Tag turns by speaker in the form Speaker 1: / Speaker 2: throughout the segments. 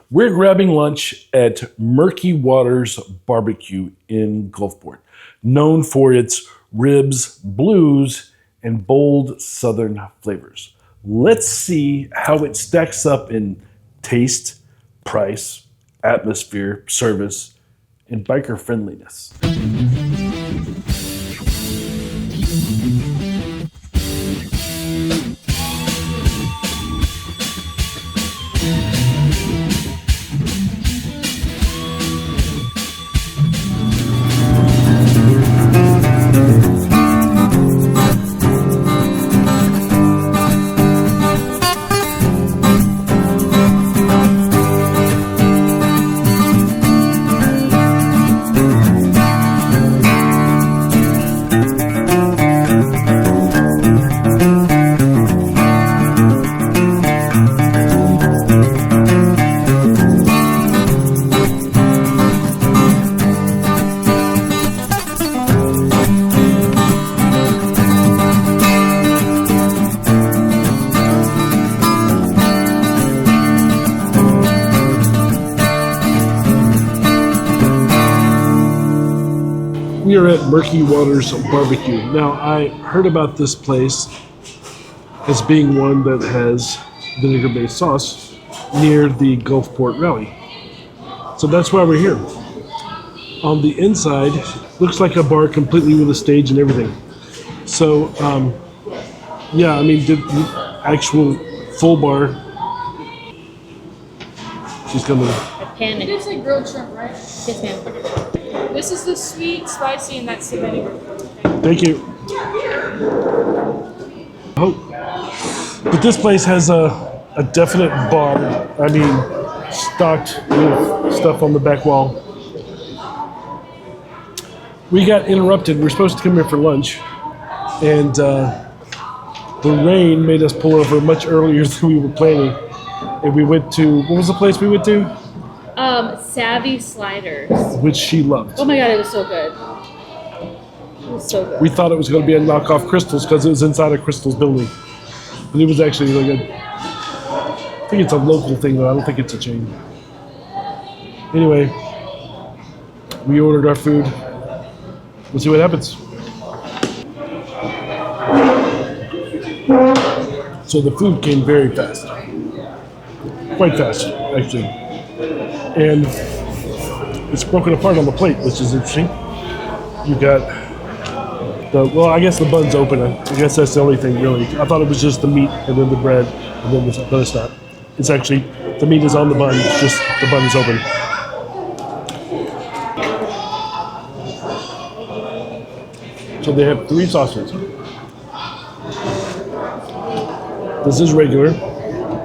Speaker 1: We're grabbing lunch at Murky Waters BBQ in Gulfport, known for its ribs, blues, and bold southern flavors. Let's see how it stacks up in taste, price, atmosphere, service, and biker friendliness. We are at Murky Waters BBQ. Now, I heard about this place as being one that has vinegar-based sauce near the Gulfport Rally. So that's why we're here. On the inside, looks like a bar completely with a stage and everything. So, yeah, I mean, the actual full bar. She's coming.
Speaker 2: Pan.
Speaker 3: It is like grilled shrimp, right?
Speaker 2: Yes, ma'am.
Speaker 3: This is the sweet, spicy, and that's the vinegar.
Speaker 1: Thank you. Oh, but this place has a definite bar. I mean, stocked with stuff on the back wall. We got interrupted. We were supposed to come here for lunch, and the rain made us pull over much earlier than we were planning. And we went to, what was the place we went to?
Speaker 2: Savvy Sliders.
Speaker 1: Which she loved.
Speaker 2: Oh my god, it was so good. It was so good.
Speaker 1: We thought it was going to be a knockoff Crystal's because it was inside a Crystal's building. But it was actually really good. I think it's a local thing though, I don't think it's a chain. Anyway, we ordered our food. We'll see what happens. So the food came very fast. Quite fast, actually. And it's broken apart on the plate, which is interesting. You got the, well, I guess the bun's open. I guess that's the only thing really. I thought it was just the meat and then the bread, and then this, but it's not. It's actually, the meat is on the bun, it's just the bun is open. So they have 3 sauces. This is regular.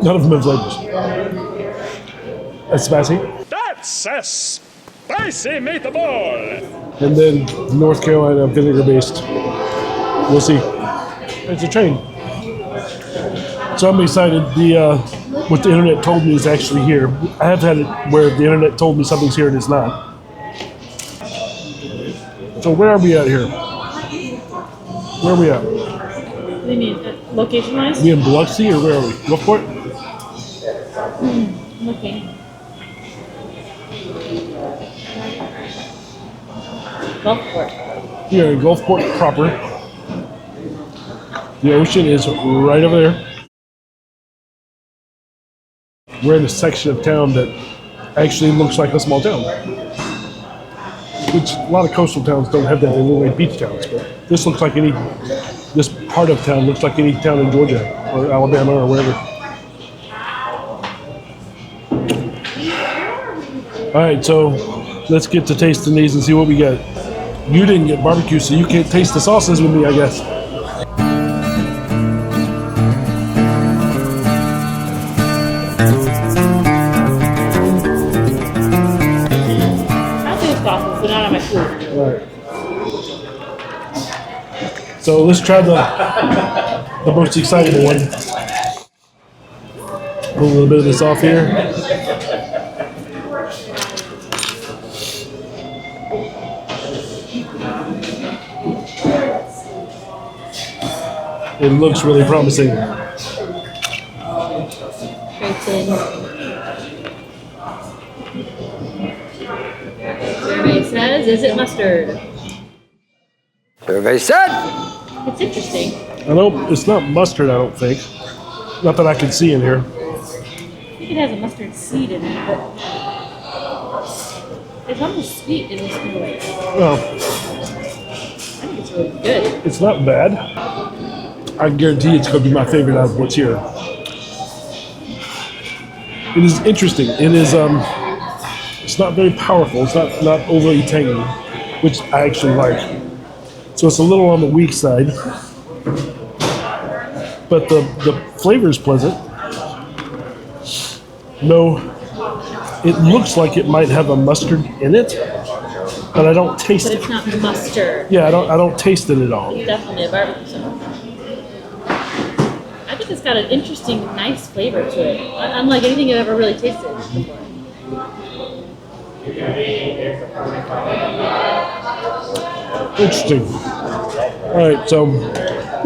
Speaker 1: None of them have flavors. That's spicy.
Speaker 4: That's a spicy meatball!
Speaker 1: And then North Carolina vinegar-based. We'll see. It's a train. So I'm excited. What the internet told me is actually here. I have had it where the internet told me something's here and it's not. So where are we at here? Where are we at?
Speaker 2: What do you mean? Location-wise?
Speaker 1: We in Biloxi or where are we? Gulfport?
Speaker 2: Looking. Gulfport.
Speaker 1: We are in Gulfport proper. The ocean is right over there. We're in a section of town that actually looks like a small town. Which a lot of coastal towns don't have that. They look like beach towns, but this looks like this part of town looks like any town in Georgia or Alabama or wherever. All right, so let's get to tasting these and see what we get. You didn't get barbecue, so you can't taste the sauces with me, I guess.
Speaker 2: I'll do sauces, but not on my food.
Speaker 1: All right. So let's try the most exciting one. Pull a little bit of this off here. It looks really promising.
Speaker 2: Very thin. says, is it mustard?
Speaker 5: Survey said.
Speaker 2: It's interesting.
Speaker 1: It's not mustard, I don't think. Not that I can see in here.
Speaker 2: I think it has a mustard seed in it, but it's almost sweet in this new way.
Speaker 1: Well,
Speaker 2: I think it's really good.
Speaker 1: it's not bad. I guarantee it's going to be my favorite out of what's here. It is interesting. It is, it's not very powerful. It's not overly tangy, which I actually like. So it's a little on the weak side. But the flavor is pleasant. No, it looks like it might have a mustard in it, but I don't taste
Speaker 2: But
Speaker 1: it.
Speaker 2: it's not mustard.
Speaker 1: Yeah, I don't taste it at all.
Speaker 2: It's definitely a barbecue sauce. I think it's got an interesting, nice flavor to it. Unlike anything I've ever really tasted before.
Speaker 1: Interesting. All right, so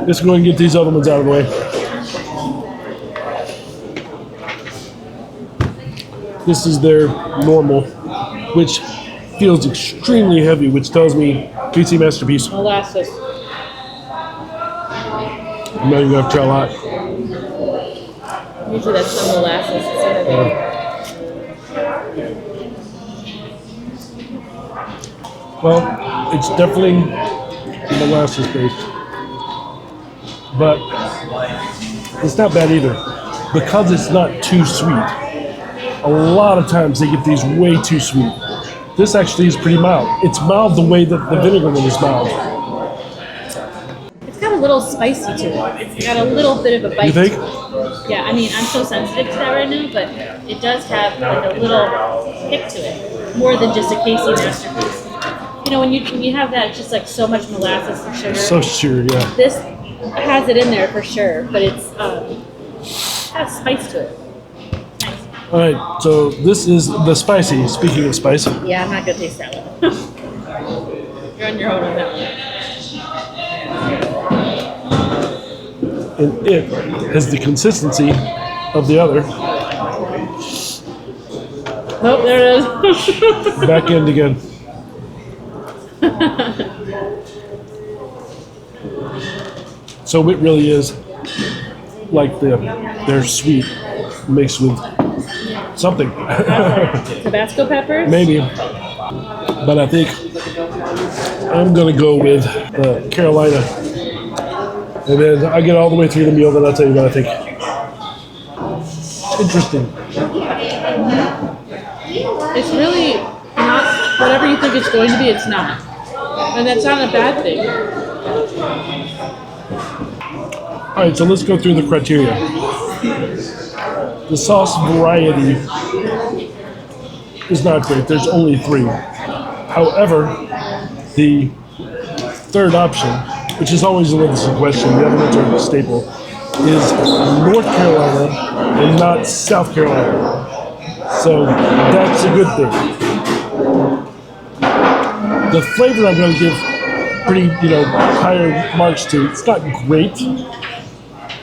Speaker 1: let's go and get these other ones out of the way. This is their normal, which feels extremely heavy, which tells me PC Masterpiece.
Speaker 2: Molasses.
Speaker 1: I'm not even gonna try a lot.
Speaker 2: Usually that's some molasses. It's so heavy.
Speaker 1: Well, it's definitely molasses based, but it's not bad either because it's not too sweet. A lot of times they get these way too sweet. This actually is pretty mild. It's mild the way that the vinegar one is mild.
Speaker 2: It's got a little spicy to it. It's got a little bit of a bite.
Speaker 1: You think?
Speaker 2: To it. Yeah, I mean, I'm so sensitive to that right now, but it does have like a little kick to it, more than just a Casey Masterpiece. You know, when you have that, it's just like so much molasses and sugar.
Speaker 1: So sure, yeah.
Speaker 2: This has it in there for sure, but it's has spice to it. Nice.
Speaker 1: All right, so this is the spicy. Speaking of spice,
Speaker 2: Yeah, I'm not gonna taste that one. You're on your own on that one.
Speaker 1: and it has the consistency of the other.
Speaker 2: Oh, there it is.
Speaker 1: Back end again. So it really is like they're sweet mixed with something.
Speaker 2: Tabasco peppers?
Speaker 1: Maybe. But I think I'm going to go with Carolina. And then I get all the way through the meal, then I'll tell you what I think. Interesting.
Speaker 2: It's really not whatever you think it's going to be, it's not. And that's not a bad thing.
Speaker 1: All right, so let's go through the criteria. The sauce variety is not great. There's only 3. However, the third option, which is always a little question, the other ones are a staple, is North Carolina and not South Carolina. So that's a good thing. The flavor I'm going to give pretty, higher marks to. It's not great,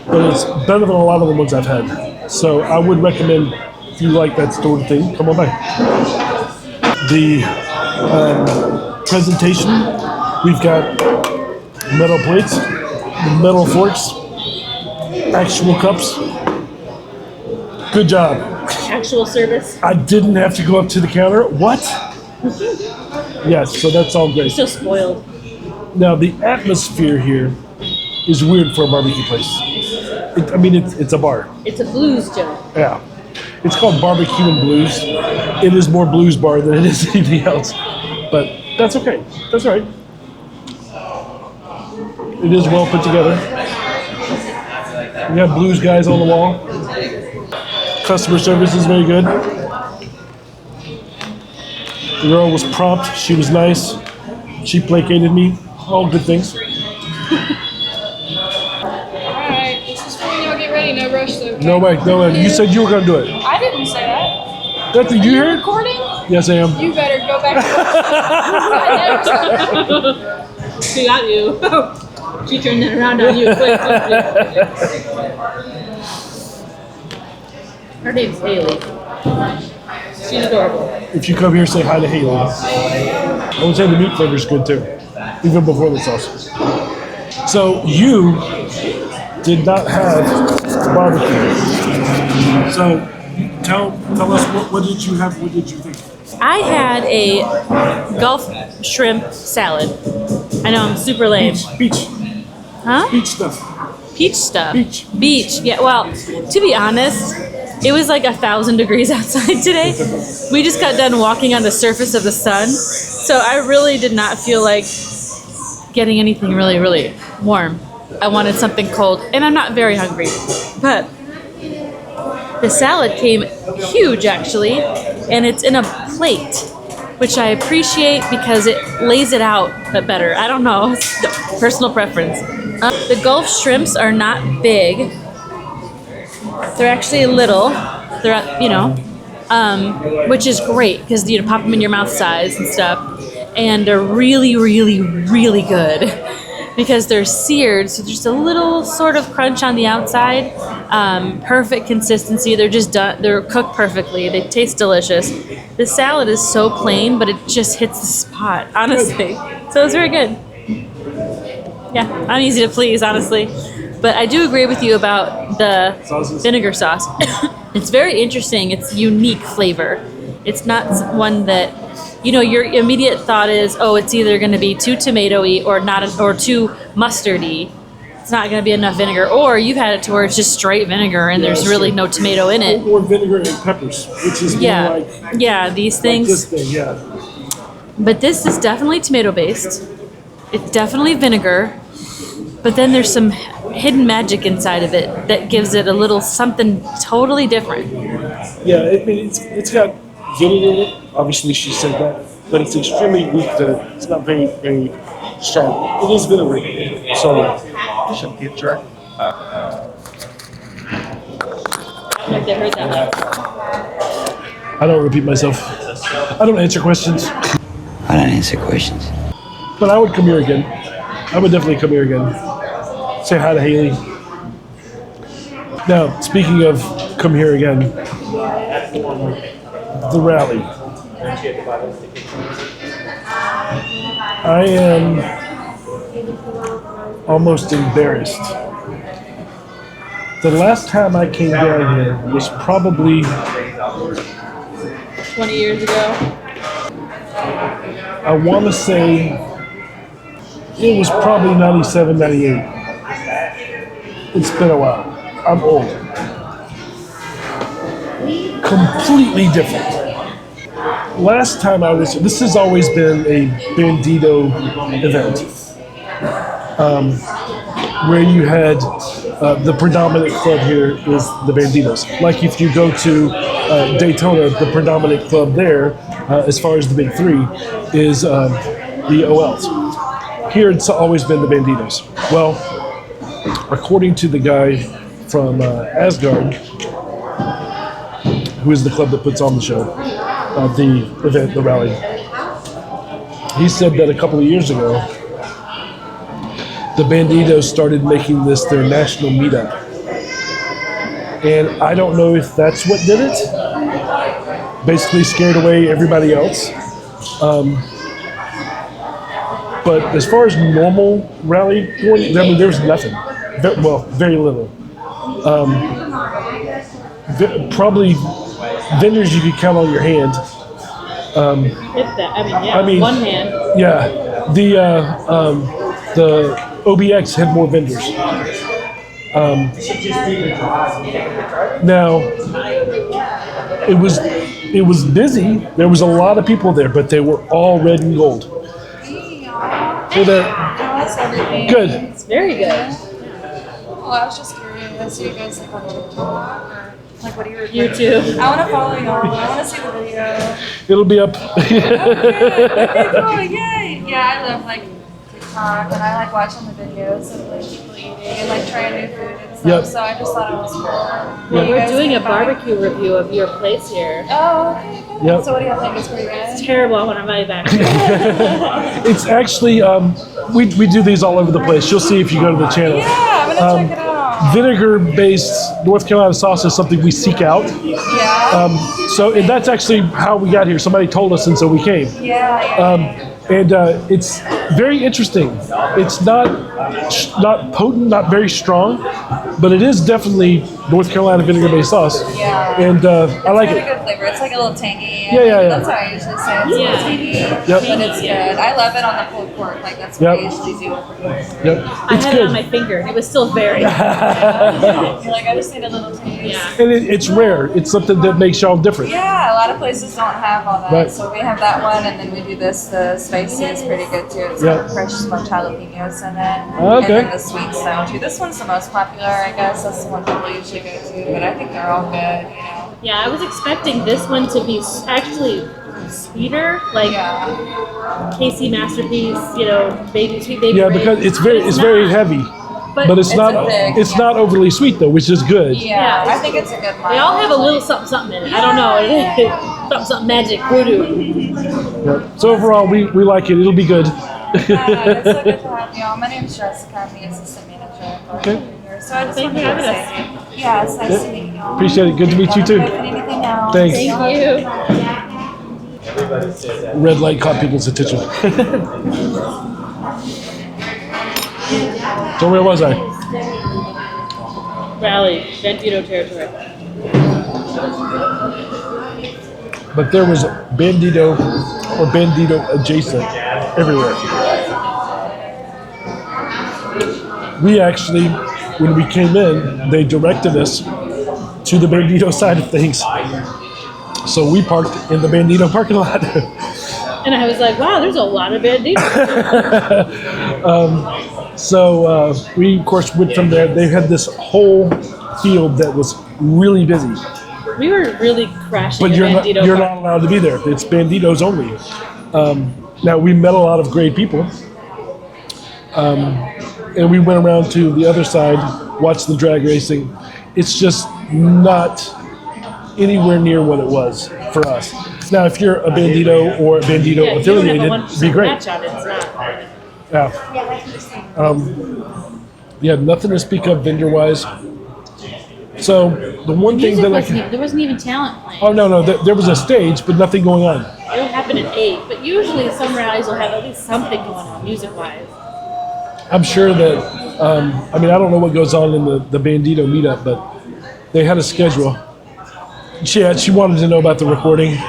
Speaker 1: but it's better than a lot of the ones I've had. So I would recommend, if you like that sort of thing, come on by. The presentation, we've got metal plates, metal forks, actual cups. Good job.
Speaker 2: Actual service.
Speaker 1: I didn't have to go up to the counter. What? Yes, so that's all great.
Speaker 2: So spoiled.
Speaker 1: Now, the atmosphere here is weird for a barbecue place. It's a bar.
Speaker 2: It's a blues joint.
Speaker 1: Yeah. It's called Barbecue and Blues. It is more blues bar than it is anything else. But that's okay. That's all right. It is well put together. We have blues guys on the wall. Customer service is very good. The girl was prompt. She was nice. She placated me. All good things.
Speaker 3: Alright, this is when y'all get ready, no rush though. Okay?
Speaker 1: No way. You said you were going to do it.
Speaker 3: I didn't say that.
Speaker 1: That's what you heard?
Speaker 3: Recording?
Speaker 1: Yes, I am.
Speaker 3: You better go back to
Speaker 2: She got you. She turned it around on you quick. Her name's Haley. She's adorable.
Speaker 1: If you come here, say hi to Haley. I would say the meat flavor's good too, even before the sauce. So you did not have barbecue. So tell us what did you have? What did you think?
Speaker 2: I had a Gulf shrimp salad. I know I'm super lame.
Speaker 1: Beach.
Speaker 2: Huh?
Speaker 1: Beach stuff.
Speaker 2: Peach stuff.
Speaker 1: Beach.
Speaker 2: Yeah, well, to be honest, it was like 1,000 degrees outside today. We just got done walking on the surface of the sun. So I really did not feel like getting anything really, really warm. I wanted something cold, and I'm not very hungry. But the salad came huge, actually, and it's in a plate, which I appreciate because it lays it out a bit better. I don't know, it's personal preference. The Gulf shrimps are not big. They're actually little. They're, which is great because you pop them in your mouth size and stuff. And they're really, really, really good because they're seared. So there's a little sort of crunch on the outside. Perfect consistency. They're just done. They're cooked perfectly. They taste delicious. The salad is so plain, but it just hits the spot, honestly. So it's very good. Yeah, I'm easy to please, honestly. But I do agree with you about the vinegar sauce. It's very interesting. It's unique flavor. It's not one that, your immediate thought is, oh, it's either going to be too tomatoey or or too mustardy. It's not going to be enough vinegar. Or you've had it to where it's just straight vinegar and there's really no tomato in it.
Speaker 1: Or vinegar and peppers, which is more like...
Speaker 2: Yeah, these things.
Speaker 1: Like this thing, yeah.
Speaker 2: But this is definitely tomato-based. It's definitely vinegar. But then there's some hidden magic inside of it that gives it a little something totally different.
Speaker 1: Yeah, it's got vinegar in it. Obviously, she said that, but it's extremely weak. It's not very, very strong. It is vinegar, so should get dry.
Speaker 2: Like they heard that.
Speaker 1: I don't repeat myself. I don't answer questions.
Speaker 5: I don't answer questions.
Speaker 1: But I would come here again. I would definitely come here again. Say hi to Haley. Now, speaking of come here again, the rally. I am almost embarrassed. The last time I came down here was probably
Speaker 2: 20 years ago.
Speaker 1: I want to say it was probably 97, 98. It's been a while. I'm old. Completely different. Last time I was, this has always been a Bandito event. Where you had the predominant club here is the Banditos. Like if you go to Daytona, the predominant club there, as far as the big three, is the OLs. Here it's always been the Banditos. Well, according to the guy from Asgard, who is the club that puts on the show, the event, the rally, he said that a couple of years ago, the Banditos started making this their national meetup. And I don't know if that's what did it. Basically scared away everybody else. But as far as normal rally going, I mean, there's nothing. Very little. Probably vendors you could count on your hand.
Speaker 2: If that, I mean, one hand.
Speaker 1: Yeah, the OBX had more vendors. Now, it was busy. There was a lot of people there, but they were all red and gold. So
Speaker 3: How's everything?
Speaker 1: good.
Speaker 2: It's very good.
Speaker 3: Well, I was just curious. Do you guys like on TikTok or like what are your
Speaker 2: YouTube.
Speaker 3: I want to follow y'all. I want to see the video.
Speaker 1: It'll be up.
Speaker 3: Okay, cool. Yay! Yeah, I love like TikTok and I like watching the videos of like people eating and like trying new food and stuff.
Speaker 1: Yep.
Speaker 3: So I just thought it was cool.
Speaker 2: Well,
Speaker 3: You
Speaker 2: we're
Speaker 3: guys
Speaker 2: doing a
Speaker 3: can buy-
Speaker 2: barbecue review of your place here.
Speaker 3: Oh, okay. Good.
Speaker 1: Yep.
Speaker 3: So what do y'all think is pretty good?
Speaker 2: Terrible. I want to buy it back.
Speaker 1: It's actually we do these all over the place. You'll see if you go to the channel.
Speaker 3: Yeah, I'm gonna check it out.
Speaker 1: Vinegar-based North Carolina sauce is something we seek out.
Speaker 3: Yeah. Yeah.
Speaker 1: So and that's actually how we got here. Somebody told us, and so we came.
Speaker 3: Yeah.
Speaker 1: And it's very interesting. It's not potent, not very strong, but it is definitely North Carolina vinegar-based sauce.
Speaker 3: Yeah.
Speaker 1: And I like
Speaker 3: It's got
Speaker 1: it.
Speaker 3: a good flavor. It's like a little tangy.
Speaker 1: Yeah.
Speaker 3: That's how I usually say it. It's a little tangy.
Speaker 1: Yep.
Speaker 3: But it's good. I love it on the pulled pork. Like that's what I
Speaker 1: Yep.
Speaker 3: usually do with the pork.
Speaker 1: Yep.
Speaker 2: I
Speaker 1: It's
Speaker 2: had it
Speaker 1: good.
Speaker 2: on my finger, and it was still very.
Speaker 3: You're like, I just need a little taste.
Speaker 2: Yeah.
Speaker 1: And it's rare. It's something that makes y'all different.
Speaker 3: Yeah, a lot of places don't have all that.
Speaker 1: Right.
Speaker 3: So we have that one, and then we do this. The spicy is pretty good too. It's
Speaker 1: Yeah.
Speaker 3: got fresh smoked jalapenos in it.
Speaker 1: Okay.
Speaker 3: And then the sweet style too. This one's the most popular, I guess. That's the one people usually go to. But I think they're all good, you know.
Speaker 2: Yeah, I was expecting this one to be actually sweeter, like
Speaker 3: Yeah.
Speaker 2: Casey Masterpiece, sweet baby.
Speaker 1: Yeah,
Speaker 2: ribs.
Speaker 1: because it's very
Speaker 2: not.
Speaker 1: heavy,
Speaker 2: But
Speaker 1: but it's
Speaker 3: It's
Speaker 1: not
Speaker 3: a thick,
Speaker 1: it's
Speaker 3: yeah.
Speaker 1: not overly sweet though, which is good.
Speaker 3: Yeah,
Speaker 2: Yeah.
Speaker 3: I think it's a good one.
Speaker 2: They all have a little something in it. I don't know. something magic, voodoo.
Speaker 1: Yep. So overall, we like it. It'll be good.
Speaker 3: It's so good to have you all. My name's Jessica. I'm the assistant manager.
Speaker 1: Okay.
Speaker 3: Here. So I just
Speaker 2: Thank
Speaker 3: wanted
Speaker 2: you for
Speaker 3: to
Speaker 2: having
Speaker 3: say, yeah, it's nice to meet you all.
Speaker 1: Appreciate it. Good to meet you too.
Speaker 3: Anything else?
Speaker 1: Thanks.
Speaker 2: Thank you.
Speaker 1: Red light caught people's attention. So where was I?
Speaker 2: Rally, Bandito territory.
Speaker 1: But there was Bandito or Bandito adjacent everywhere. We actually, when we came in, they directed us to the Bandito side of things. So we parked in the Bandito parking lot.
Speaker 2: And I was like, wow, there's a lot of Bandito.
Speaker 1: So we, of course, went from there. They had this whole field that was really busy.
Speaker 2: We were really crashing
Speaker 1: But
Speaker 2: a
Speaker 1: you're not,
Speaker 2: Bandito
Speaker 1: you're
Speaker 2: park.
Speaker 1: not allowed to be there. It's Banditos only. Now, we met a lot of great people. And we went around to the other side, watched the drag racing. It's just not anywhere near what it was for us. Now, if you're a Bandito or a Bandito
Speaker 2: Yeah, if you don't have a
Speaker 1: affiliated, it'd be
Speaker 2: 1%
Speaker 1: great.
Speaker 2: match on it, it's not.
Speaker 1: Yeah. Nothing to speak of vendor-wise. So the one thing
Speaker 2: Music
Speaker 1: that I
Speaker 2: wasn't
Speaker 1: can...
Speaker 2: even, there wasn't even talent playing.
Speaker 1: Oh, no, there was a stage, but nothing going on.
Speaker 2: It'll happen at 8, but usually some rallies will have at least something going on music-wise.
Speaker 1: I'm sure that, I don't know what goes on in the Bandito meetup, but they had a schedule. She wanted to know about the recording.
Speaker 3: She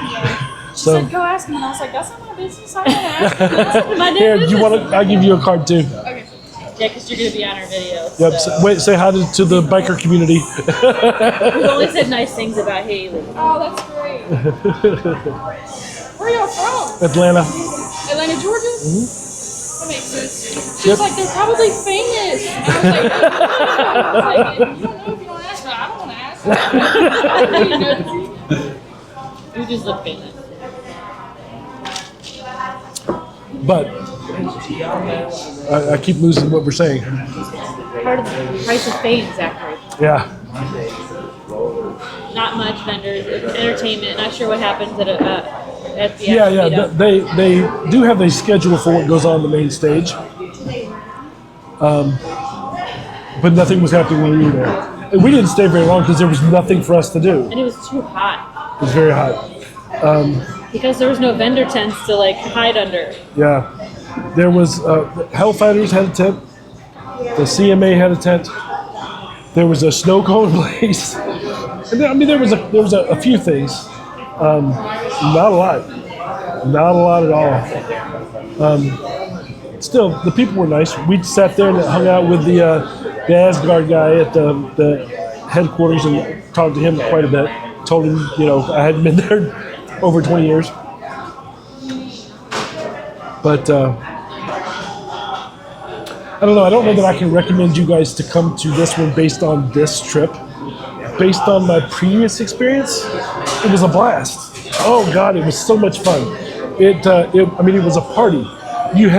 Speaker 1: So
Speaker 3: said, go ask me. And I was like, that's not my business. I'm going to ask you.
Speaker 2: That's my damn
Speaker 1: here, do you
Speaker 2: business.
Speaker 1: want to? I'll give you a card too.
Speaker 3: Okay.
Speaker 2: Yeah, because you're going to be on our videos.
Speaker 1: Yep.
Speaker 2: So.
Speaker 1: Wait, say hi to the biker community.
Speaker 2: We've always said nice things about Haley.
Speaker 3: Oh, that's great. Where are y'all from?
Speaker 1: Atlanta.
Speaker 3: Atlanta, Georgia? That makes sense. She's
Speaker 1: Yep.
Speaker 3: like, they're probably famous. And I was like, I was like, you don't know if you don't ask, but I don't want to ask.
Speaker 2: You just look famous.
Speaker 1: But I keep losing what we're saying.
Speaker 2: Part of the price of fame, Zachary.
Speaker 1: Yeah.
Speaker 2: Not much vendors, entertainment. Not sure what happens at the
Speaker 1: Yeah.
Speaker 2: meetup.
Speaker 1: They do have a schedule for what goes on the main stage. But nothing was happening when we were there. And we didn't stay very long because there was nothing for us to do.
Speaker 2: And it was too hot
Speaker 1: It was very hot.
Speaker 2: because there was no vendor tents to like hide under.
Speaker 1: Yeah. There was, Hellfighters had a tent. The CMA had a tent. There was a snow cone place. And then, there was a few things. Not a lot. Not a lot at all. Still, the people were nice. We sat there and hung out with the Asgard guy at the headquarters and talked to him quite a bit. Told him, I hadn't been there over 20 years. But I don't know. I don't know that I can recommend you guys to come to this one based on this trip. Based on my previous experience, it was a blast. Oh God, it was so much fun. It was a party. You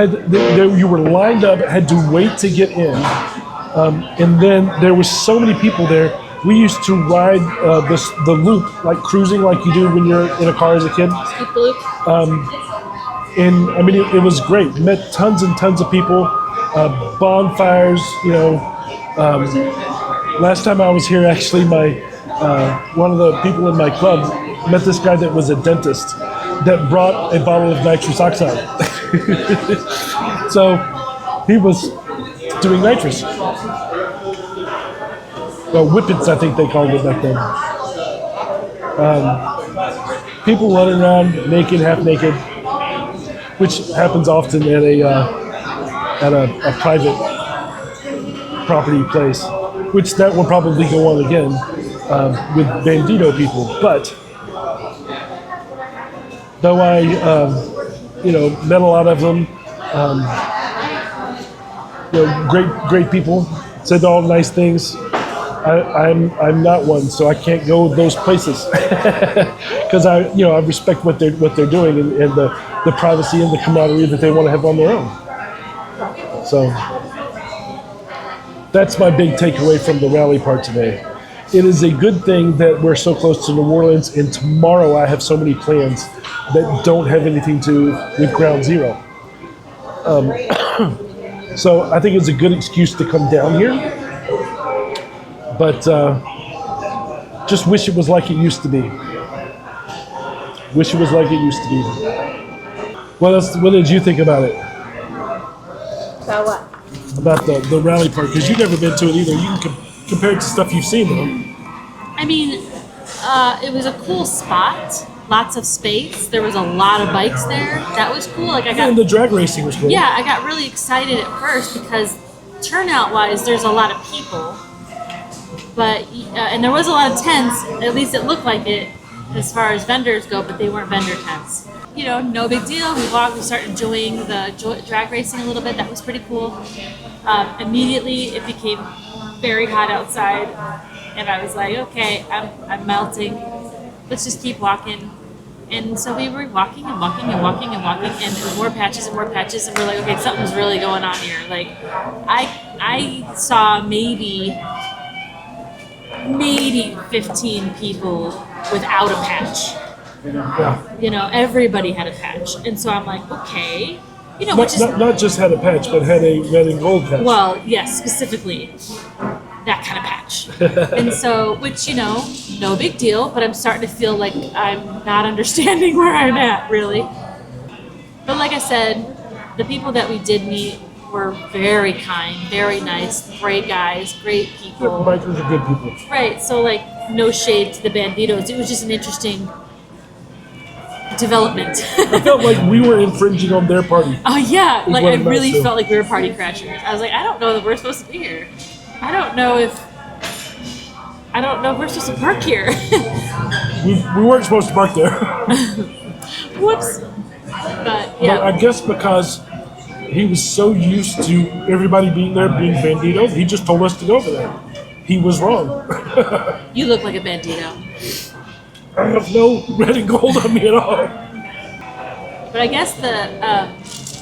Speaker 1: were lined up, had to wait to get in, and then there was so many people there. We used to ride the loop, like cruising, like you do when you're in a car as a kid.
Speaker 2: Scoop the loop.
Speaker 1: And it was great. Met tons and tons of people, bonfires. Last time I was here, actually, my one of the people in my club met this guy that was a dentist that brought a bottle of nitrous oxide. So he was doing nitrous. Well, whippets, I think they called it back then. People running around naked, half naked, which happens often at a private property place, which that will probably go on again with Bandito people. But though I, met a lot of them, great people, said all nice things. I'm not one, so I can't go those places because I respect what they're doing and the privacy and the camaraderie that they want to have on their own. So that's my big takeaway from the rally part today. It is a good thing that we're so close to New Orleans, and tomorrow I have so many plans that don't have anything to do with Ground Zero. So I think it's a good excuse to come down here. But just wish it was like it used to be. Wish it was like it used to be. What did you think about it?
Speaker 2: About what?
Speaker 1: About the rally part? Because you've never been to it either. You can compare it to stuff you've seen, though.
Speaker 2: I mean, it was a cool spot. Lots of space. There was a lot of bikes there. That was cool.
Speaker 1: And the drag racing was cool.
Speaker 2: Yeah, I got really excited at first because turnout-wise, there's a lot of people. But and there was a lot of tents. At least it looked like it, as far as vendors go. But they weren't vendor tents. No big deal. We started enjoying the drag racing a little bit. That was pretty cool. Immediately, it became very hot outside, and I was like, okay, I'm melting. Let's just keep walking. And so we were walking and walking and walking and walking, and there were more patches and we're like, okay, something's really going on here. Like, I saw maybe 15 people without a patch.
Speaker 1: Yeah.
Speaker 2: Everybody had a patch. And so I'm like, okay.
Speaker 1: Not just had a patch, but had a red and gold patch.
Speaker 2: Well, yes, specifically that kind of patch. And so, which, no big deal, but I'm starting to feel like I'm not understanding where I'm at, really. But like I said, the people that we did meet were very kind, very nice, great guys, great people.
Speaker 1: The bikers are good people.
Speaker 2: Right, so no shade to the Banditos. It was just an interesting development.
Speaker 1: I felt like we were infringing on their party.
Speaker 2: Oh yeah,
Speaker 1: what
Speaker 2: I
Speaker 1: it
Speaker 2: really
Speaker 1: amounts to.
Speaker 2: felt like we were party crashers. I was like, I don't know that we're supposed to be here. I don't know if we're supposed to park here.
Speaker 1: We weren't supposed to park there.
Speaker 2: Whoops. But yeah.
Speaker 1: But I guess because he was so used to everybody being there, being Banditos, he just told us to go over there. He was wrong.
Speaker 2: You look like a Bandito.
Speaker 1: I have no red and gold on me at all.
Speaker 2: But I guess the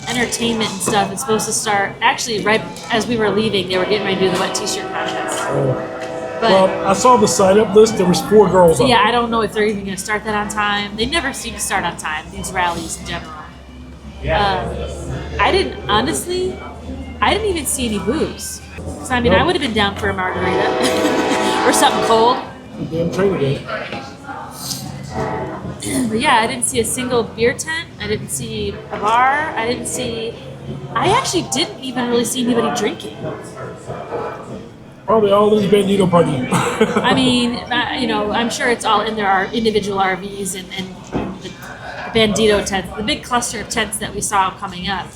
Speaker 2: entertainment and stuff is supposed to start, actually right as we were leaving, they were getting ready to do the wet t-shirt contest. But
Speaker 1: Well, I saw the sign-up list. There was 4 girls on
Speaker 2: yeah,
Speaker 1: it.
Speaker 2: I don't know if they're even going to start that on time. They never seem to start on time, these rallies in general. I didn't even see any booze. So, I would have been down for a margarita or something cold.
Speaker 1: Damn train again.
Speaker 2: But yeah, I didn't see a single beer tent. I didn't see a bar. I actually didn't even really see anybody drinking.
Speaker 1: Probably all this Bandito party.
Speaker 2: I'm sure it's all in their individual RVs and the Bandito tents. The big cluster of tents that we saw coming up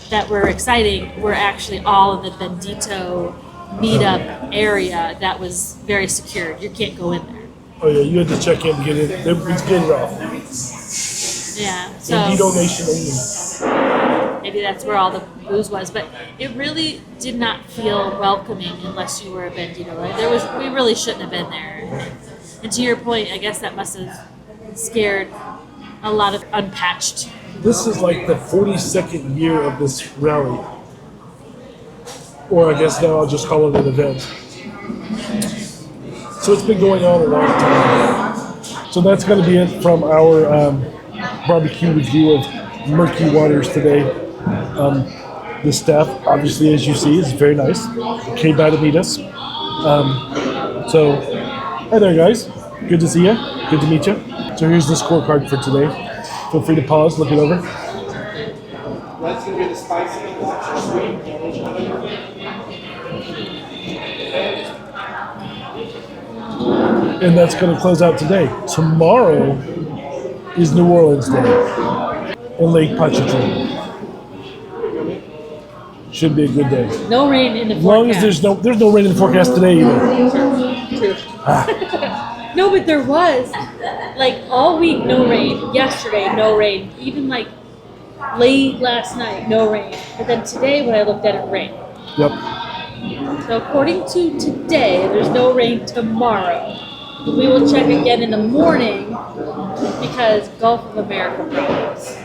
Speaker 2: that were exciting were actually all in the Bandito meetup area that was very secured. You can't go in there.
Speaker 1: Oh yeah, you had to check in to get in. It was getting rough.
Speaker 2: Yeah, so
Speaker 1: Bandito Nation only.
Speaker 2: maybe that's where all the booze was, but it really did not feel welcoming unless you were a Bandito. We really shouldn't have been there. And to your point, I guess that must have scared a lot of unpatched.
Speaker 1: This is like the 42nd year of this rally. Or I guess now I'll just call it an event. So it's been going on a long time. So that's going to be it from our barbecue review of Murky Waters today. The staff, obviously, as you see, is very nice. Came by to meet us. So Hi there, guys. Good to see you. Good to meet you. So here's the scorecard for today. Feel free to pause, look it over.
Speaker 6: That's going to be the spicy and the extra sweet.
Speaker 1: And that's going to close out today. Tomorrow is New Orleans Day in Lake Pontchartrain. Should be a good day.
Speaker 2: No rain in the
Speaker 1: As long as
Speaker 2: forecast.
Speaker 1: there's no rain in the forecast today either.
Speaker 2: True. No, but there was like all week no rain. Yesterday no rain. Even like late last night no rain. But then today when I looked at it, rain.
Speaker 1: Yep.
Speaker 2: So according to today, there's no rain tomorrow. We will check again in the morning because Gulf of America problems.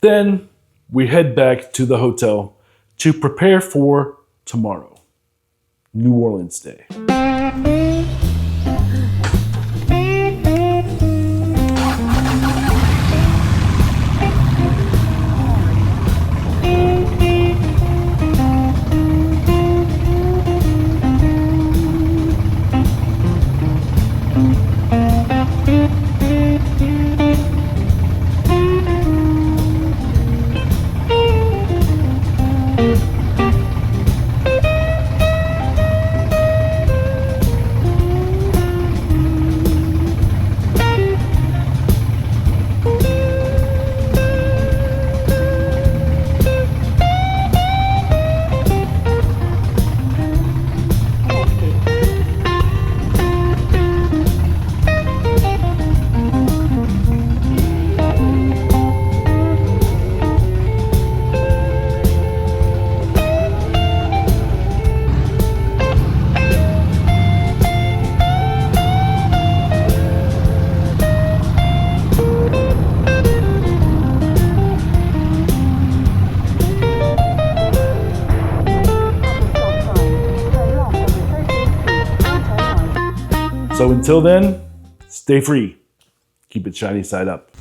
Speaker 1: Then we head back to the hotel to prepare for tomorrow, New Orleans Day. So until then, stay free. Keep it shiny side up.